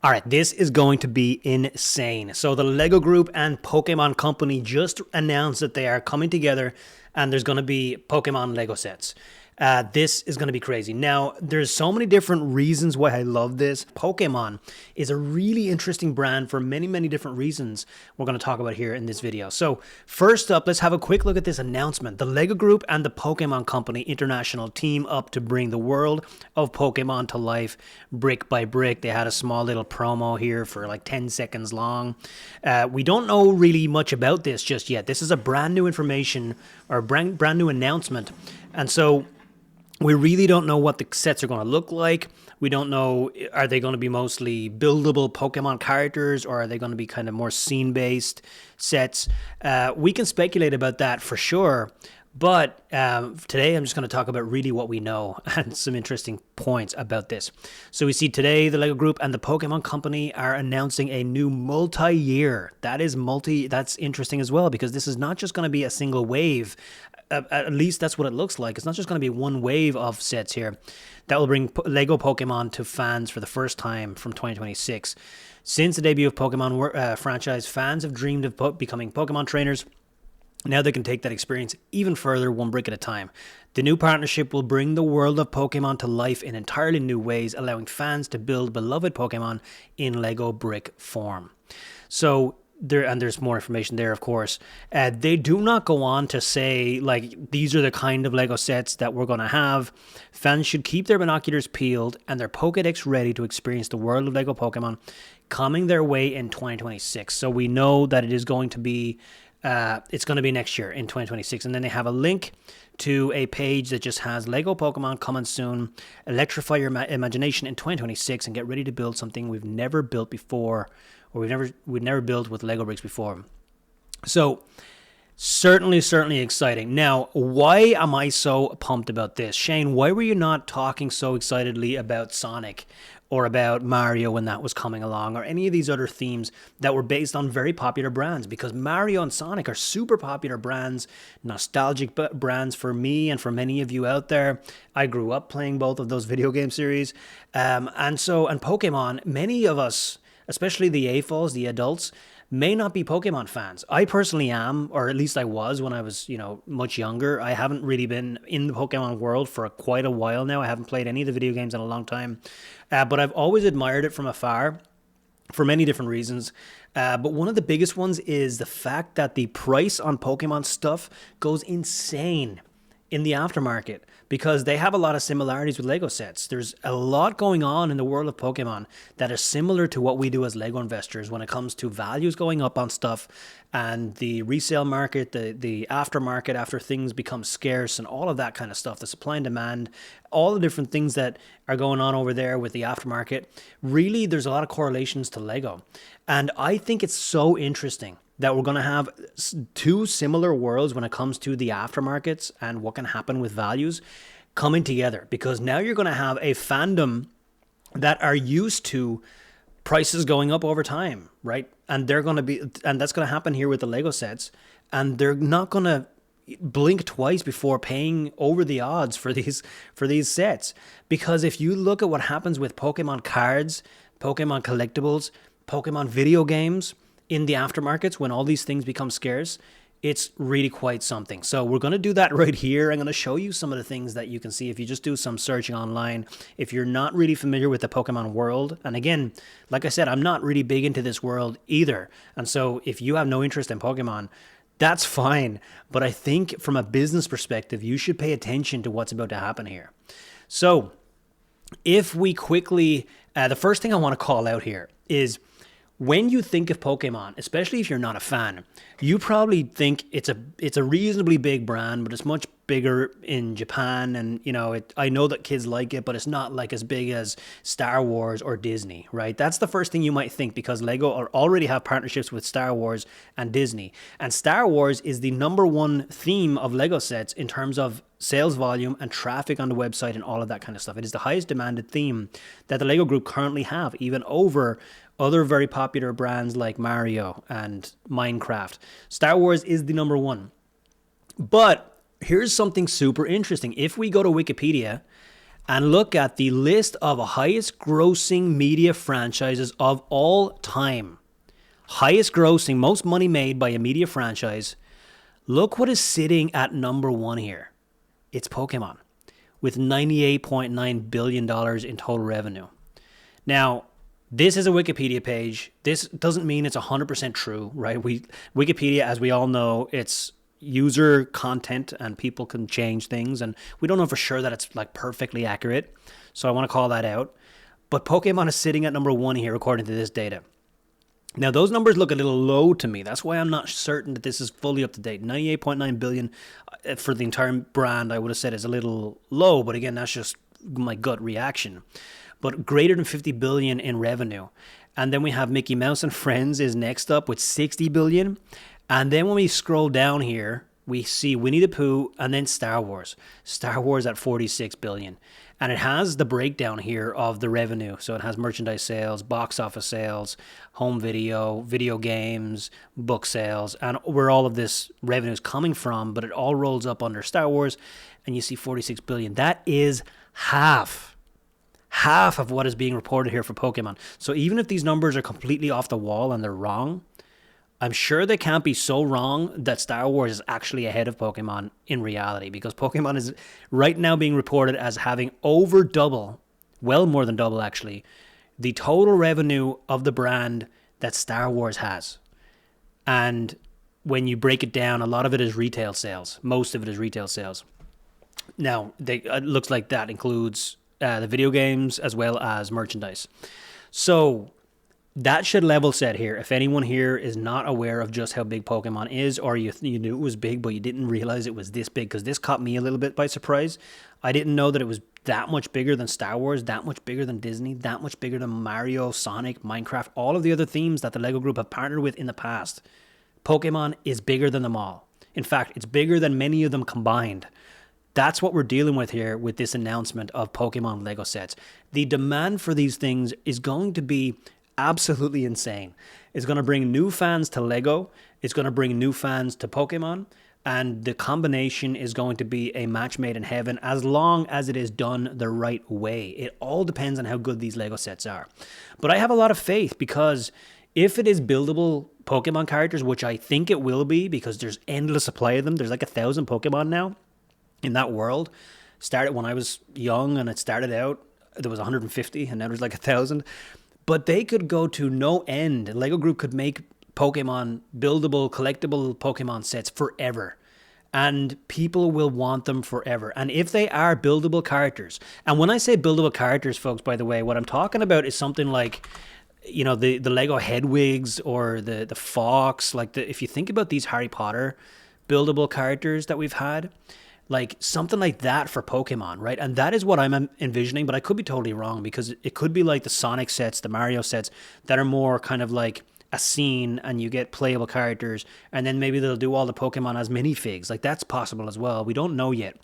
All right, this is going to be insane. So the Lego Group and Pokemon Company just announced that they are coming together and there's going to be Pokemon Lego sets. This is going to be crazy. Now, there's so many different reasons why I love this. Pokemon is a really interesting brand for many, many different reasons we're going to talk about here in this video. So first up, let's have a quick look at this announcement. The Lego Group and the Pokemon Company International team up to bring the world of Pokemon to life brick by brick. They had a small little promo here for like 10 seconds long. We don't know really much about this just yet. This is a brand new information or brand new announcement. And so we really don't know what the sets are going to look like. We don't know, are they going to be mostly buildable Pokemon characters or are they going to be kind of more scene-based sets? We can speculate about that for sure. But today I'm just going to talk about really what we know and some interesting points about this. So we see today the Lego Group and the Pokemon Company are announcing a new multi-year. That's interesting as well because this is not just going to be a single wave. At least that's what it looks like. It's not just going to be one wave of sets here. That will bring Lego Pokemon to fans for the first time from 2026. Since the debut of Pokemon franchise, fans have dreamed of becoming Pokemon trainers. Now they can take that experience even further, one brick at a time. The new partnership will bring the world of Pokemon to life in entirely new ways, allowing fans to build beloved Pokemon in Lego brick form. So there's more information there, of course. They do not go on to say, like, these are the kind of Lego sets that we're going to have. Fans should keep their binoculars peeled and their Pokedex ready to experience the world of Lego Pokemon coming their way in 2026. So we know that it is going to be it's going to be next year in 2026. And then they have a link to a page that just has Lego Pokemon coming soon. Electrify your imagination in 2026 and get ready to build something we've never built before, or we've never built with Lego bricks before. So certainly exciting. Now, why am I so pumped about this? Shane, why were you not talking so excitedly about Sonic or about Mario when that was coming along, or any of these other themes that were based on very popular brands? Because Mario and Sonic are super popular brands, nostalgic brands for me and for many of you out there. I grew up playing both of those video game series. And Pokemon, many of us, especially the AFOs, the adults, may not be Pokemon fans. I personally am, or at least I was when I was, much younger. I haven't really been in the Pokemon world for quite a while now. I haven't played any of the video games in a long time. But I've always admired it from afar for many different reasons. But one of the biggest ones is the fact that the price on Pokemon stuff goes insane in the aftermarket because they have a lot of similarities with Lego sets. There's a lot going on in the world of Pokemon that is similar to what we do as Lego investors when it comes to values going up on stuff and the resale market, the aftermarket after things become scarce and all of that kind of stuff, the supply and demand, all the different things that are going on over there with the aftermarket. Really, there's a lot of correlations to Lego. And I think it's so interesting that we're going to have two similar worlds when it comes to the aftermarkets and what can happen with values coming together, because now you're going to have a fandom that are used to prices going up over time, right? And that's going to happen here with the Lego sets, and they're not going to blink twice before paying over the odds for these sets. Because if you look at what happens with Pokemon cards, Pokemon collectibles, Pokemon video games, in the aftermarkets, when all these things become scarce, it's really quite something. So we're going to do that right here. I'm going to show you some of the things that you can see if you just do some searching online. If you're not really familiar with the Pokemon world, and again, like I said, I'm not really big into this world either. And so if you have no interest in Pokemon, that's fine. But I think from a business perspective, you should pay attention to what's about to happen here. So if we quickly, the first thing I want to call out here is, when you think of Pokemon, especially if you're not a fan, you probably think it's a reasonably big brand, but it's much bigger in Japan, and I know that kids like it, but it's not like as big as Star Wars or Disney, right? That's the first thing you might think, because Lego already have partnerships with Star Wars and Disney, and Star Wars is the number one theme of Lego sets in terms of sales volume and traffic on the website and all of that kind of stuff. It is the highest demanded theme that the Lego Group currently have, even over other very popular brands like Mario and Minecraft. Star Wars is the number one. But here's something super interesting. If we go to Wikipedia and look at the list of highest grossing media franchises of all time. Highest grossing, most money made by a media franchise. Look what is sitting at number one here. It's Pokemon, with $98.9 billion in total revenue. Now, this is a Wikipedia page. This doesn't mean it's 100% true, right? Wikipedia, as we all know, it's user content and people can change things, and we don't know for sure that it's like perfectly accurate. So I want to call that out. But Pokemon is sitting at number one here according to this data. Now, those numbers look a little low to me. That's why I'm not certain that this is fully up to date. 98.9 billion for the entire brand, I would have said, is a little low. But again, that's just my gut reaction. But greater than 50 billion in revenue. And then we have Mickey Mouse and Friends is next up with 60 billion. And then when we scroll down here, we see Winnie the Pooh and then Star Wars. Star Wars at 46 billion. And it has the breakdown here of the revenue. So it has merchandise sales, box office sales, home video, video games, book sales, and where all of this revenue is coming from. But it all rolls up under Star Wars, and you see 46 billion. That is half of what is being reported here for Pokemon. So even if these numbers are completely off the wall and they're wrong, I'm sure they can't be so wrong that Star Wars is actually ahead of Pokemon in reality, because Pokemon is right now being reported as having over double, well more than double actually, the total revenue of the brand that Star Wars has. And when you break it down, a lot of it is retail sales. Most of it is retail sales. Now, it looks like that includes the video games as well as merchandise. So that should level set here. If anyone here is not aware of just how big Pokemon is, or you knew it was big, but you didn't realize it was this big, because this caught me a little bit by surprise. I didn't know that it was that much bigger than Star Wars, that much bigger than Disney, that much bigger than Mario, Sonic, Minecraft, all of the other themes that the LEGO Group have partnered with in the past. Pokemon is bigger than them all. In fact, it's bigger than many of them combined. That's what we're dealing with here with this announcement of Pokemon LEGO sets. The demand for these things is going to be absolutely insane. It's going to bring new fans to LEGO. It's going to bring new fans to Pokemon. And the combination is going to be a match made in heaven as long as it is done the right way. It all depends on how good these LEGO sets are. But I have a lot of faith, because if it is buildable Pokemon characters, which I think it will be, because there's endless supply of them. There's like 1,000 Pokemon now in that world. Started when I was young and it started out, there was 150 and now there's like 1,000. But they could go to no end. LEGO Group could make Pokemon buildable, collectible Pokemon sets forever. And people will want them forever. And if they are buildable characters, and when I say buildable characters, folks, by the way, what I'm talking about is something like, you know, the Lego Hedwigs or the Fox. Like if you think about these Harry Potter buildable characters that we've had, like something like that for Pokemon, right? And that is what I'm envisioning, but I could be totally wrong, because it could be like the Sonic sets, the Mario sets that are more kind of like a scene and you get playable characters, and then maybe they'll do all the Pokemon as minifigs. Like that's possible as well. We don't know yet.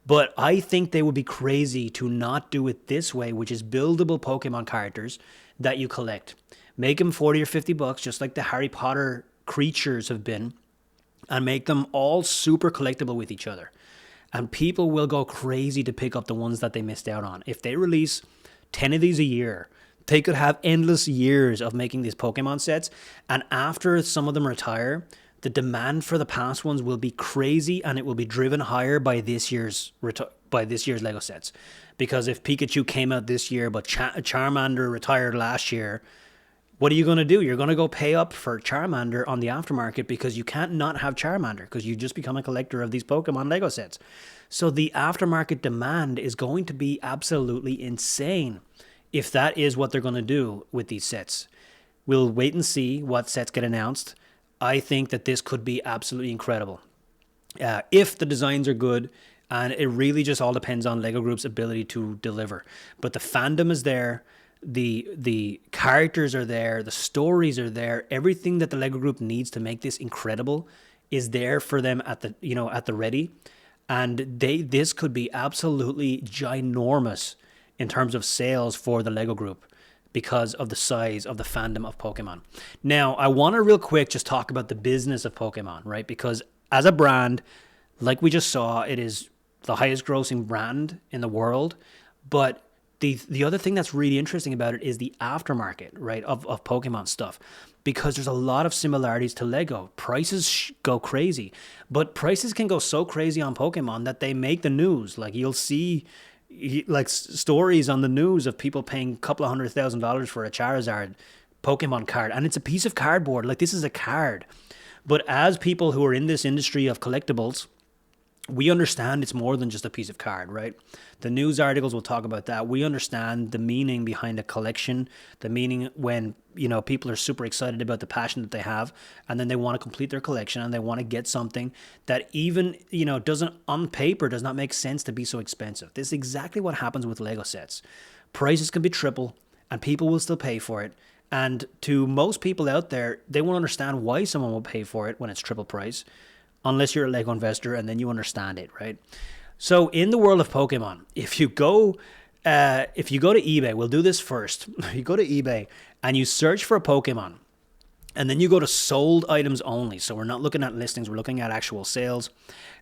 But I think they would be crazy to not do it this way, which is buildable Pokemon characters that you collect. Make them 40 or 50 bucks, just like the Harry Potter creatures have been, and make them all super collectible with each other. And people will go crazy to pick up the ones that they missed out on. If they release 10 of these a year, they could have endless years of making these Pokemon sets. And after some of them retire, the demand for the past ones will be crazy, and it will be driven higher by this year's Lego sets. Because if Pikachu came out this year, but Charmander retired last year, what are you going to do? You're going to go pay up for Charmander on the aftermarket, because you can't not have Charmander, because you just become a collector of these Pokemon Lego sets. So the aftermarket demand is going to be absolutely insane if that is what they're going to do with these sets. We'll wait and see what sets get announced. I think that this could be absolutely incredible. If the designs are good, and it really just all depends on LEGO Group's ability to deliver. But the fandom is there. The characters are there, the stories are there, everything that the LEGO Group needs to make this incredible is there for them at the ready. And this could be absolutely ginormous in terms of sales for the LEGO Group, because of the size of the fandom of Pokemon. Now, I want to real quick just talk about the business of Pokemon, right? Because as a brand, like we just saw, it is the highest grossing brand in the world. But the other thing that's really interesting about it is the aftermarket, right, of Pokemon stuff, because there's a lot of similarities to Lego. Prices go crazy, but prices can go so crazy on Pokemon that they make the news. Like you'll see like stories on the news of people paying a couple of $100,000 for a Charizard Pokemon card, and it's a piece of cardboard. Like this is a card. But as people who are in this industry of collectibles, we understand it's more than just a piece of card, right? The news articles will talk about that. We understand the meaning behind a collection, the meaning when, people are super excited about the passion that they have, and then they want to complete their collection and they want to get something that even, doesn't on paper does not make sense to be so expensive. This is exactly what happens with Lego sets. Prices can be triple and people will still pay for it. And to most people out there, they won't understand why someone will pay for it when it's triple price, unless you're a Lego investor and then you understand it, right? So in the world of Pokemon, if you go to eBay, we'll do this first. You go to eBay and you search for a Pokemon, and then you go to sold items only. So we're not looking at listings, we're looking at actual sales.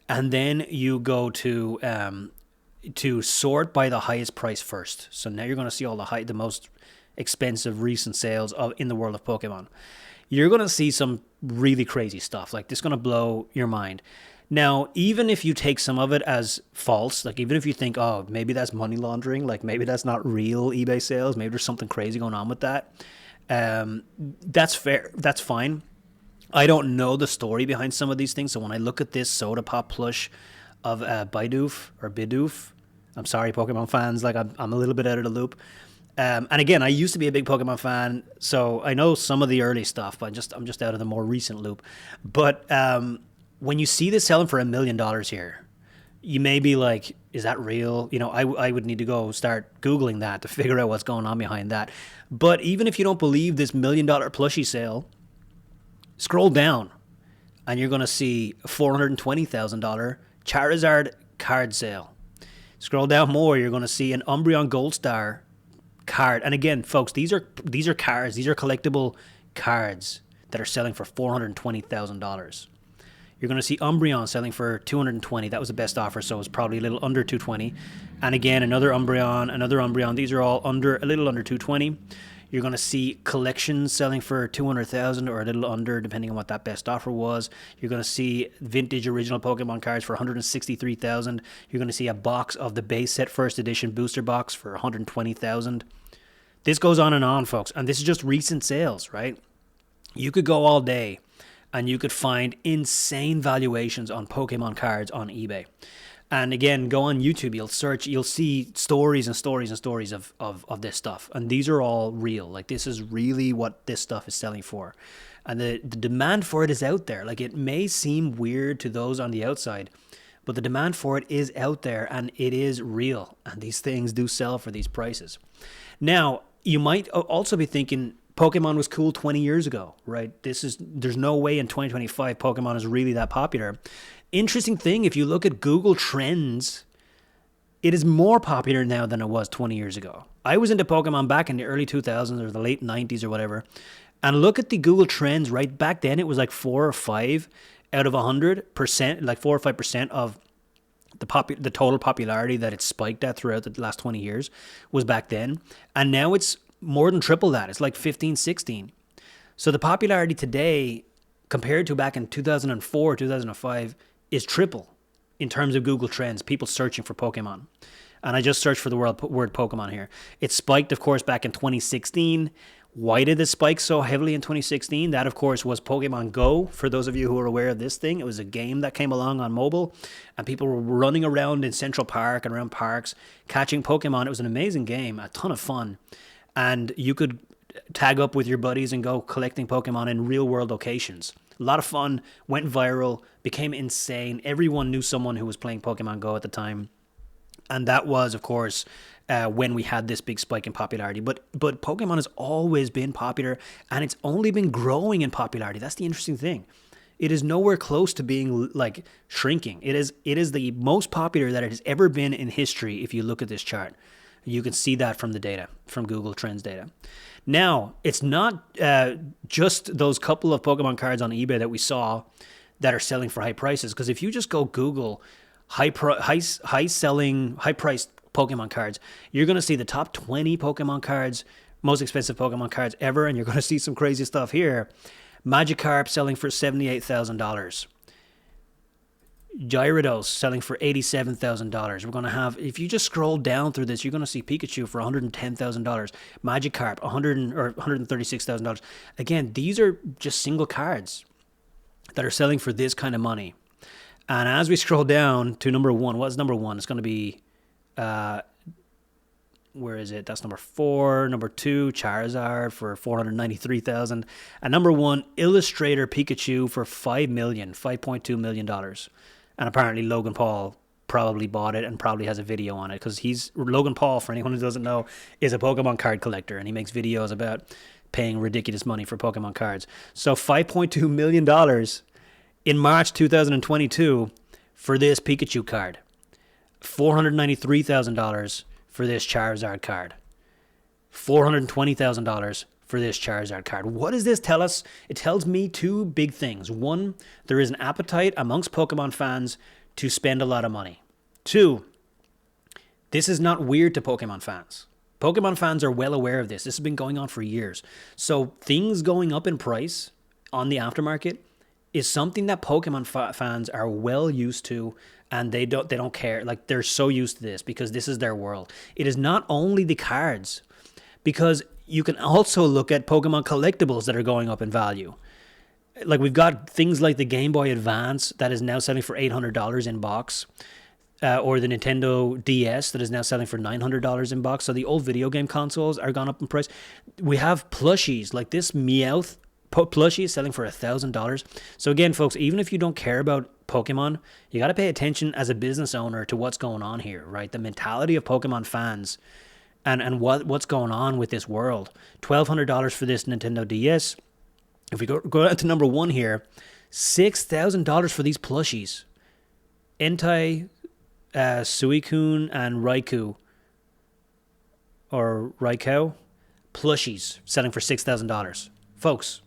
And then you go to sort by the highest price first. So now you're going to see all the most expensive recent sales in the world of Pokemon. You're going to see some really crazy stuff. Like this is going to blow your mind. Now, even if you take some of it as false, like even if you think, oh, maybe that's money laundering, like maybe that's not real eBay sales, maybe there's something crazy going on with that, that's fair. That's fine. I don't know the story behind some of these things. So when I look at this Soda Pop plush of Bidoof, I'm sorry, Pokemon fans, like I'm a little bit out of the loop. And again, I used to be a big Pokemon fan, so I know some of the early stuff, but I'm just out of the more recent loop. But when you see this selling for $1 million here, you may be like, is that real? I would need to go start Googling that to figure out what's going on behind that. But even if you don't believe this $1 million plushie sale, scroll down and you're going to see a $420,000 Charizard card sale. Scroll down more, you're going to see an Umbreon Gold Star card. And again, folks, these are cards, these are collectible cards that are selling for $420,000. You're going to see Umbreon selling for $220. That was the best offer, so it was probably a little under $220. And again, another Umbreon. These are all a little under $220. You're going to see collections selling for $200,000 or a little under, depending on what that best offer was. You're going to see vintage original Pokemon cards for $163,000. You're going to see a box of the base set first edition booster box for $120,000. This goes on, folks, and this is just recent sales, right? You could go all day and you could find insane valuations on Pokemon cards on eBay. And again, go on YouTube, you'll see stories and stories and stories of this stuff. And these are all real. Like this is really what this stuff is selling for. And the demand for it is out there. Like it may seem weird to those on the outside, but the demand for it is out there and it is real. And these things do sell for these prices. Now, you might also be thinking Pokemon was cool 20 years ago, right? There's no way in 2025 Pokemon is really that popular. Interesting thing, if you look at Google Trends, it is more popular now than it was 20 years ago. I was into Pokemon back in the early 2000s or the late 90s or whatever, and look at the Google Trends right back then. It was like 4 or 5 out of 100%, like 4 or 5% of the total popularity that it spiked at throughout the last 20 years was back then. And now it's more than triple that. It's like 15, 16. So the popularity today compared to back in 2004, 2005 is triple in terms of Google Trends, people searching for Pokemon. And I just searched for the word Pokemon here. It spiked, of course, back in 2016. Why did it spike so heavily in 2016? That, of course, was Pokemon Go. For those of you who are aware of this thing, it was a game that came along on mobile, and people were running around in Central Park and around parks catching Pokemon. It was an amazing game, a ton of fun. And you could tag up with your buddies and go collecting Pokemon in real-world locations. A lot of fun, went viral, became insane. Everyone knew someone who was playing Pokemon Go at the time. And that was, of course, when we had this big spike in popularity. But Pokemon has always been popular, and it's only been growing in popularity. That's the interesting thing. It is nowhere close to being like shrinking. It is the most popular that it has ever been in history if you look at this chart. You can see that from the data, from Google Trends data. Now, it's not just those couple of Pokemon cards on eBay that we saw that are selling for high prices. Because if you just go Google high-priced Pokemon cards. You're going to see the top 20 Pokemon cards, most expensive Pokemon cards ever, and you're going to see some crazy stuff here. Magikarp selling for $78,000. Gyarados selling for $87,000. We're going to have, if you just scroll down through this, you're going to see Pikachu for $110,000. Magikarp, $136,000. Again, these are just single cards that are selling for this kind of money. And as we scroll down to number one, what's number one? It's going to be, where is it? That's number 4. Number 2, Charizard for $493,000. And number 1, Illustrator Pikachu for $5.2 million. And apparently Logan Paul probably bought it and probably has a video on it, because Logan Paul, for anyone who doesn't know, is a Pokemon card collector, and he makes videos about paying ridiculous money for Pokemon cards. So $5.2 million in March 2022 for this Pikachu card. $493,000 for this Charizard card. $420,000 for this Charizard card. What does this tell us? It tells me 2 big things. 1, there is an appetite amongst Pokemon fans to spend a lot of money. 2, this is not weird to Pokemon fans. Pokemon fans are well aware of this. This has been going on for years. So things going up in price on the aftermarket is something that Pokemon fans are well used to, and they don't care. Like, they're so used to this because this is their world. It is not only the cards, because you can also look at Pokemon collectibles that are going up in value. Like, we've got things like the Game Boy Advance that is now selling for $800 in box, or the Nintendo DS that is now selling for $900 in box. So the old video game consoles are gone up in price. We have plushies like this Meowth plushie is selling for $1,000. So again, folks, even if you don't care about Pokemon, you got to pay attention as a business owner to what's going on here, right? The mentality of Pokemon fans and what's going on with this world. $1,200 for this Nintendo DS. If we go down to number 1 here, $6,000 for these plushies. Entei, Suicune, and Raikou plushies selling for $6,000. Folks,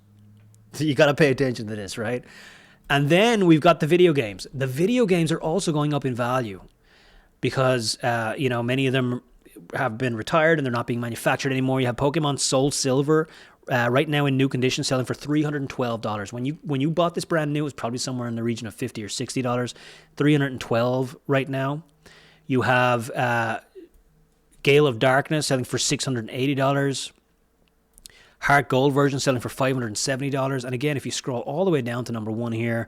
you got to pay attention to this, right? And then we've got the video games. The video games are also going up in value because, many of them have been retired and they're not being manufactured anymore. You have Pokemon Soul Silver right now in new condition selling for $312. When you bought this brand new, it was probably somewhere in the region of $50 or $60. $312 right now. You have Gale of Darkness selling for $680. Heart Gold version selling for $570. And again, if you scroll all the way down to number 1 here,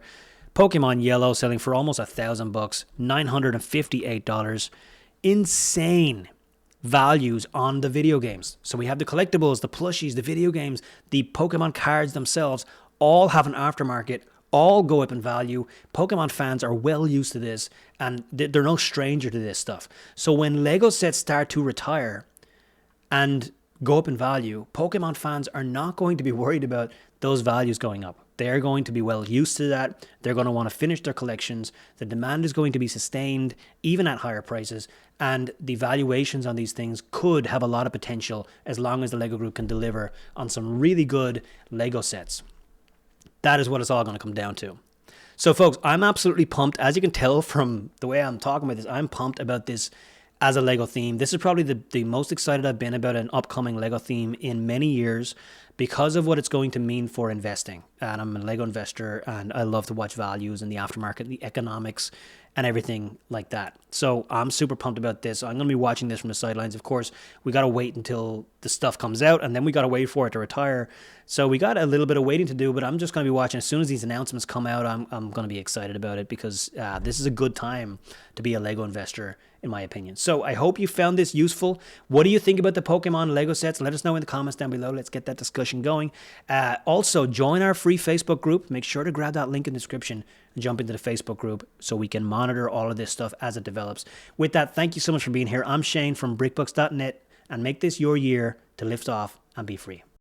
Pokemon Yellow selling for almost $1,000, $958. Insane values on the video games. So we have the collectibles, the plushies, the video games, the Pokemon cards themselves, all have an aftermarket, all go up in value. Pokemon fans are well used to this, and they're no stranger to this stuff. So when Lego sets start to retire and go up in value, Pokemon fans are not going to be worried about those values going up. They're going to be well used to that. They're going to want to finish their collections. The demand is going to be sustained even at higher prices, and the valuations on these things could have a lot of potential as long as the Lego Group can deliver on some really good Lego sets. That is what it's all going to come down to. So folks, I'm absolutely pumped. As you can tell from the way I'm talking about this, I'm pumped about this as a Lego theme. This is probably the most excited I've been about an upcoming Lego theme in many years because of what it's going to mean for investing. And I'm a Lego investor, and I love to watch values and the aftermarket, the economics, and everything like that. So I'm super pumped about this. I'm going to be watching this from the sidelines. Of course, we got to wait until the stuff comes out, and then we got to wait for it to retire. So we got a little bit of waiting to do, but I'm just going to be watching. As soon as these announcements come out, I'm going to be excited about it because this is a good time to be a Lego investor, in my opinion. So I hope you found this useful. What do you think about the Pokemon Lego sets? Let us know in the comments down below. Let's get that discussion going. Also, join our free Facebook group. Make sure to grab that link in the description and jump into the Facebook group so we can monitor all of this stuff as it develops. With that, thank you so much for being here. I'm Shane from BrickBooks.net, and make this your year to lift off and be free.